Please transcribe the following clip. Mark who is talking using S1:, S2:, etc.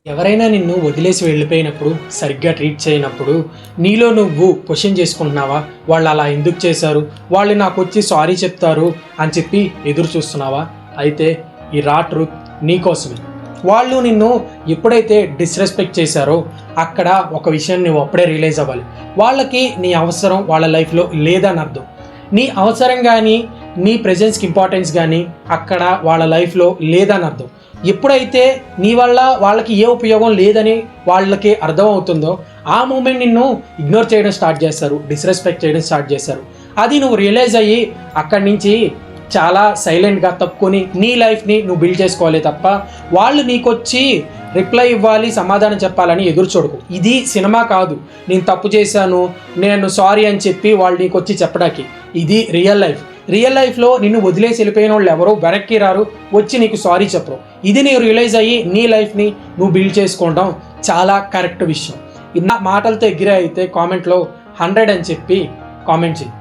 S1: ఎవరైనా నిన్ను వదిలేసి వెళ్ళిపోయినప్పుడు, సరిగ్గా ట్రీట్ చేయనప్పుడు, నీలో నువ్వు క్వెషన్ చేసుకుంటున్నావా? వాళ్ళు అలా ఎందుకు చేశారు? వాళ్ళు నాకొచ్చి సారీ చెప్తారు అని చెప్పి ఎదురు చూస్తున్నావా? అయితే ఈ రా ట్రూత్ నీకోసమే. వాళ్ళు నిన్ను ఎప్పుడైతే డిస్రెస్పెక్ట్ చేశారో అక్కడ ఒక విషయం నువ్వు అప్పుడే రియలైజ్ అవ్వాలి. వాళ్ళకి నీ అవసరం వాళ్ళ లైఫ్లో లేదని అర్థం. నీ అవసరం కానీ, నీ ప్రెజెన్స్కి ఇంపార్టెన్స్ కానీ అక్కడ వాళ్ళ లైఫ్లో లేదని అర్థం. ఎప్పుడైతే నీ వల్ల వాళ్ళకి ఏ ఉపయోగం లేదని వాళ్ళకి అర్థం అవుతుందో ఆ మూమెంట్ నిన్ను ఇగ్నోర్ చేయడం స్టార్ట్ చేస్తారు, డిస్రెస్పెక్ట్ చేయడం స్టార్ట్ చేస్తారు. అది నువ్వు రియలైజ్ అయ్యి అక్కడి నుంచి చాలా సైలెంట్గా తప్పుకొని నీ లైఫ్ని నువ్వు బిల్డ్ చేసుకోవాలి తప్ప వాళ్ళు నీకొచ్చి రిప్లై ఇవ్వాలి, సమాధానం చెప్పాలని ఎదురు చూడకు. ఇది సినిమా కాదు, నేను తప్పు చేశాను, నేను సారీ అని చెప్పి వాళ్ళు నీకు వచ్చి చెప్పడానికి. ఇది రియల్ లైఫ్. రియల్ లైఫ్లో నిన్ను వదిలేసి వెళ్ళిపోయిన వాళ్ళు ఎవరో వెనక్కి రారు, వచ్చి నీకు సారీ చెప్పరు. ఇది నీవు రియలైజ్ అయ్యి నీ లైఫ్ని నువ్వు బిల్డ్ చేసుకోవడం చాలా కరెక్ట్ విషయం. నా మాటలతో ఎగిరే అయితే కామెంట్లో 100 అని చెప్పి కామెంట్ చేయి.